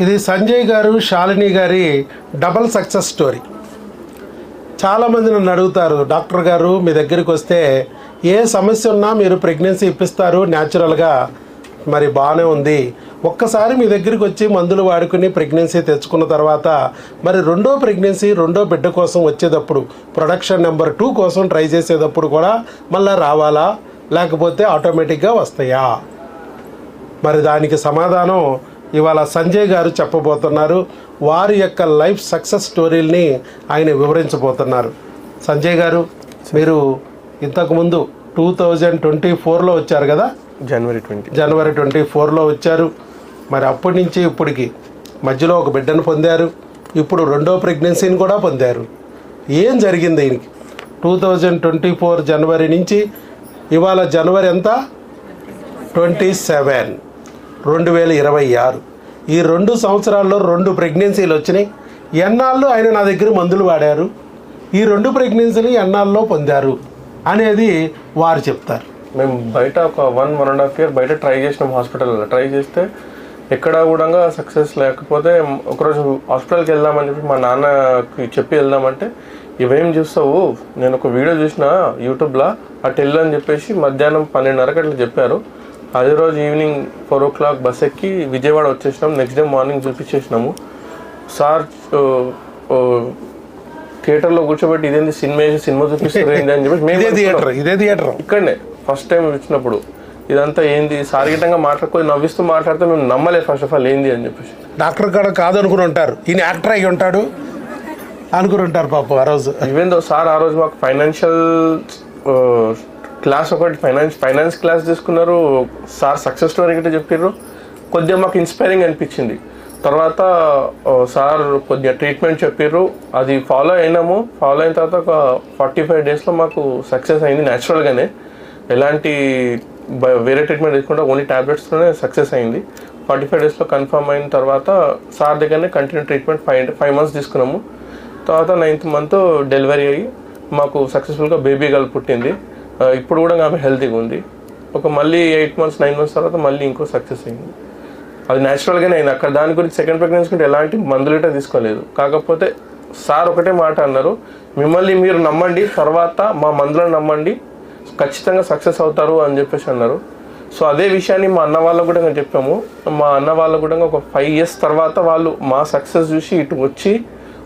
ఇది సంజయ్ గారు శాలిని గారి డబల్ సక్సెస్ స్టోరీ. చాలామంది నన్ను అడుగుతారు, డాక్టర్ గారు మీ దగ్గరికి వస్తే ఏ సమస్య ఉన్నా మీరు ప్రెగ్నెన్సీ ఇప్పిస్తారు న్యాచురల్గా, మరి బాగానే ఉంది, ఒక్కసారి మీ దగ్గరికి వచ్చి మందులు వాడుకుని ప్రెగ్నెన్సీ తెచ్చుకున్న తర్వాత మరి రెండో ప్రెగ్నెన్సీ రెండో బిడ్డ కోసం వచ్చేటప్పుడు ప్రొడక్షన్ నెంబర్ 2 కోసం ట్రై చేసేటప్పుడు కూడా మళ్ళీ రావాలా, లేకపోతే ఆటోమేటిక్గా వస్తాయా? మరి దానికి సమాధానం ఇవాళ సంజయ్ గారు చెప్పబోతున్నారు. వారి యొక్క లైఫ్ సక్సెస్ స్టోరీల్ని ఆయన వివరించబోతున్నారు. సంజయ్ గారు, మీరు ఇంతకుముందు 2024లో వచ్చారు కదా, జనవరి 24లో వచ్చారు. మరి అప్పటి నుంచి ఇప్పటికి మధ్యలో ఒక బిడ్డను పొందారు, ఇప్పుడు రెండో ప్రెగ్నెన్సీని కూడా పొందారు. ఏం జరిగింది దీనికి? 2024 జనవరి నుంచి ఇవాళ జనవరి ఎంత? 27, 2026. ఈ 2 సంవత్సరాల్లో 2 ప్రెగ్నెన్సీలు వచ్చినాయి. ఎన్నాళ్ళు ఆయన నా దగ్గర మందులు వాడారు, ఈ 2 ప్రెగ్నెన్సీలు ఎన్నాళ్ళలో పొందారు అనేది వారు చెప్తారు. మేము బయట ఒక 1.5 ఇయర్ బయట ట్రై చేసినాం, హాస్పిటల్లో ట్రై చేస్తే ఎక్కడ కూడా సక్సెస్ లేకపోతే ఒకరోజు హాస్పిటల్కి వెళ్దామని చెప్పి మా నాన్నకి చెప్పి వెళ్దామంటే, ఇవేం చూస్తావు, నేను ఒక వీడియో చూసిన యూట్యూబ్లో, అటు వెళ్ళు అని చెప్పేసి మధ్యాహ్నం 12:30కి అట్లా చెప్పారు. అదే రోజు ఈవినింగ్ 4 o'clock బస్ ఎక్కి విజయవాడ వచ్చేసినాం. నెక్స్ట్ డే మార్నింగ్ చూపించేసినాము. సార్ థియేటర్లో కూర్చోబెట్టి ఇదేంటి సినిమా చూపిస్తారు ఏంటి అని చెప్పేసి మేము ఇక్కడనే ఫస్ట్ టైం వచ్చినప్పుడు ఇదంతా ఏంది సారిగితంగా మాట్లాడుకొని నవ్విస్తూ మాట్లాడితే మేము నమ్మలేదు ఫస్ట్ ఆఫ్ ఆల్ ఏంది అని చెప్పేసి. డాక్టర్ కూడా కాదు అనుకుని ఉంటారు, ఈయన యాక్టర్ అయ్యి ఉంటాడు అనుకుని ఉంటారు పాపం ఆ రోజు. ఈవెన్ దో సార్ ఆ రోజు మాకు ఫైనాన్షియల్ క్లాస్ ఒకటి ఫైనాన్స్ క్లాస్ తీసుకున్నారు. సార్ సక్సెస్ స్టోరీ గిట్ట చెప్పారు. కొద్దిగా మాకు ఇన్స్పైరింగ్ అనిపించింది. తర్వాత సార్ కొద్దిగా ట్రీట్మెంట్ చెప్పారు, అది ఫాలో అయినాము. ఫాలో అయిన తర్వాత ఒక 45 daysలో మాకు సక్సెస్ అయింది న్యాచురల్గానే. ఎలాంటి వేరే ట్రీట్మెంట్ తీసుకుంటే ఓన్లీ ట్యాబ్లెట్స్తోనే సక్సెస్ అయింది. 45 daysలో కన్ఫర్మ్ అయిన తర్వాత సార్ దగ్గరనే కంటిన్యూ ట్రీట్మెంట్ 5 months తీసుకున్నాము. తర్వాత 9th month డెలివరీ అయ్యి మాకు సక్సెస్ఫుల్గా బేబీ గర్ల్ పుట్టింది. ఇప్పుడు కూడా ఆమె హెల్తీగా ఉంది. ఒక మళ్ళీ 8 months 9 months తర్వాత మళ్ళీ ఇంకో సక్సెస్ అయింది. అది న్యాచురల్గానే అయింది. అక్కడ దాని గురించి సెకండ్ ప్రెగ్నెన్సీ కంటే ఎలాంటి మందులు ఇట్లా తీసుకోలేదు. కాకపోతే సార్ ఒకటే మాట అన్నారు, మిమ్మల్ని మీరు నమ్మండి, తర్వాత మా మందులను నమ్మండి, ఖచ్చితంగా సక్సెస్ అవుతారు అని చెప్పేసి అన్నారు. సో అదే విషయాన్ని మా అన్న వాళ్ళకు కూడా చెప్పాము. మా అన్న వాళ్ళకు కూడా ఒక 5 years తర్వాత వాళ్ళు మా సక్సెస్ చూసి ఇటు వచ్చి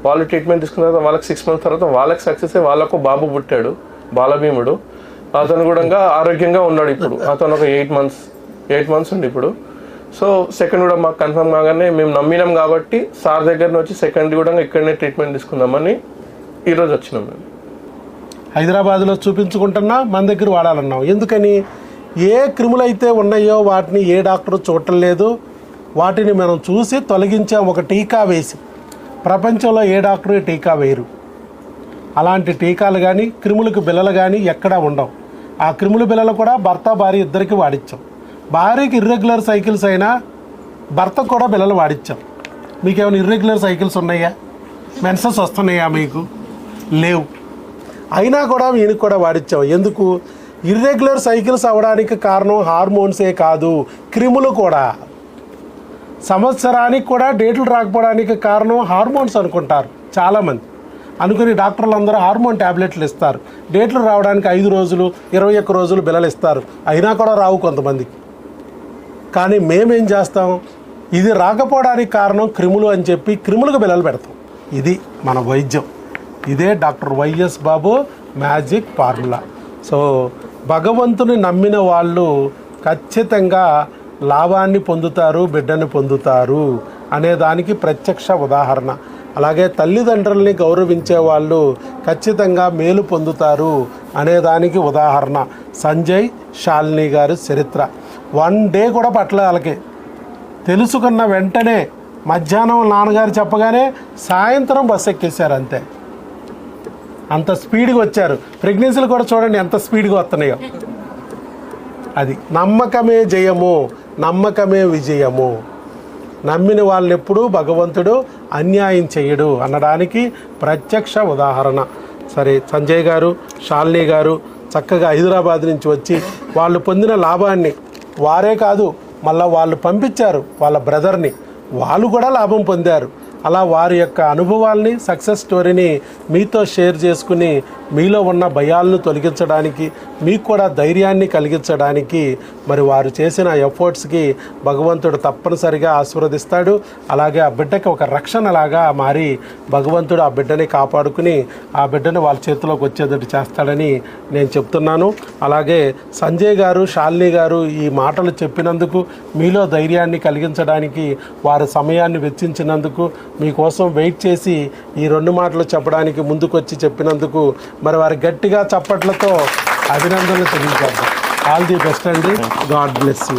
వాళ్ళు ట్రీట్మెంట్ తీసుకున్న తర్వాత వాళ్ళకి 6 months తర్వాత వాళ్ళకి సక్సెస్ అయ్యి వాళ్ళకు బాబు పుట్టాడు, బాలభీముడు. అతను కూడా ఆరోగ్యంగా ఉన్నాడు. ఇప్పుడు అతను ఒక 8 months ఉంది ఇప్పుడు. సో సెకండ్ కూడా మాకు కన్ఫర్మ్ కాగానే మేము నమ్మినాం కాబట్టి సార్ దగ్గర వచ్చి సెకండ్ కూడా ఇక్కడనే ట్రీట్మెంట్ తీసుకుందామని ఈరోజు వచ్చినాం. మేము హైదరాబాద్లో చూపించుకుంటున్నా, మన దగ్గర వాడాలన్నాం. ఎందుకని? ఏ క్రిములు అయితే ఉన్నాయో వాటిని ఏ డాక్టరు చూడటం లేదు. వాటిని మనం చూసి తొలగించాం ఒక టీకా వేసి. ప్రపంచంలో ఏ డాక్టరు టీకా వేయరు. అలాంటి టీకాలు కానీ క్రిములకు బిళ్ళలు కానీ ఎక్కడా ఉండవు. ఆ క్రిముల బిళ్ళలు కూడా భర్త భార్య ఇద్దరికి వాడిచ్చాం. భార్యకి ఇర్రెగ్యులర్ సైకిల్స్ అయినా భర్తకు కూడా బిళ్ళలు వాడిచ్చాం. మీకేమైనా ఇర్రెగ్యులర్ సైకిల్స్ ఉన్నాయా? మెన్సెస్ వస్తున్నాయా? మీకు లేవు. అయినా కూడా ఈయనకి కూడా వాడిచ్చాం. ఎందుకు? ఇర్రెగ్యులర్ సైకిల్స్ అవ్వడానికి కారణం హార్మోన్సే కాదు, క్రిములు కూడా. సంవత్సరానికి కూడా డేట్లు రాకపోవడానికి కారణం హార్మోన్స్ అనుకుంటారు చాలామంది. అనుకుని డాక్టర్లు అందరూ హార్మోన్ ట్యాబ్లెట్లు ఇస్తారు. డేట్లు రావడానికి 5 రోజులు 21 రోజులు బిళ్ళలు ఇస్తారు. అయినా కూడా రావు కొంతమందికి. కానీ మేమేం చేస్తాం, ఇది రాకపోవడానికి కారణం క్రిములు అని చెప్పి క్రిములకు బిళ్ళలు పెడతాం. ఇది మన వైద్యం. ఇదే డాక్టర్ వైఎస్ బాబు మ్యాజిక్ ఫార్ములా. సో భగవంతుని నమ్మిన వాళ్ళు ఖచ్చితంగా లాభాన్ని పొందుతారు, బిడ్డని పొందుతారు అనేదానికి ప్రత్యక్ష ఉదాహరణ. అలాగే తల్లిదండ్రుల్ని గౌరవించే వాళ్ళు ఖచ్చితంగా మేలు పొందుతారు అనేదానికి ఉదాహరణ సంజయ్ శాలిని గారి చరిత్ర. 1 day కూడా పట్ల వాళ్ళకి తెలుసుకున్న వెంటనే మధ్యాహ్నం నాన్నగారు చెప్పగానే సాయంత్రం బస్సు ఎక్కేశారు. అంతే, అంత స్పీడ్గా వచ్చారు. ప్రెగ్నెన్సీలు కూడా చూడండి ఎంత స్పీడ్గా వస్తున్నాయో. అది నమ్మకమే జయము, నమ్మకమే విజయము. నమ్మిన వాళ్ళని ఎప్పుడూ భగవంతుడు అన్యాయం చేయడు అనడానికి ప్రత్యక్ష ఉదాహరణ. సరే, సంజయ్ గారు శాలిని గారు చక్కగా హైదరాబాద్ నుంచి వచ్చి వాళ్ళు పొందిన లాభాన్ని వారే కాదు మళ్ళీ వాళ్ళు పంపించారు వాళ్ళ బ్రదర్ని, వాళ్ళు కూడా లాభం పొందారు. అలా వారి యొక్క అనుభవాల్ని, సక్సెస్ స్టోరీని మీతో షేర్ చేసుకుని మీలో ఉన్న భయాలను తొలగించడానికి, మీకు కూడా ధైర్యాన్ని కలిగించడానికి మరి వారు చేసిన ఎఫర్ట్స్కి భగవంతుడు తప్పనిసరిగా ఆశీర్వదిస్తాడు. అలాగే ఆ బిడ్డకి ఒక రక్షణలాగా మారి భగవంతుడు ఆ బిడ్డని కాపాడుకుని ఆ బిడ్డని వాళ్ళ చేతిలోకి వచ్చేటట్టు చేస్తాడని నేను చెప్తున్నాను. అలాగే సంజయ్ గారు, శాలిని గారు ఈ మాటలు చెప్పినందుకు, మీలో ధైర్యాన్ని కలిగించడానికి వారి సమయాన్ని వెచ్చించినందుకు, మీకోసం వెయిట్ చేసి ఈ 2 మాటలు చెప్పడానికి ముందుకొచ్చి చెప్పినందుకు మరి వారి గట్టిగా చప్పట్లతో అభినందనలు తెలియజేద్దాం. ఆల్ ది బెస్ట్ అండి. God bless you.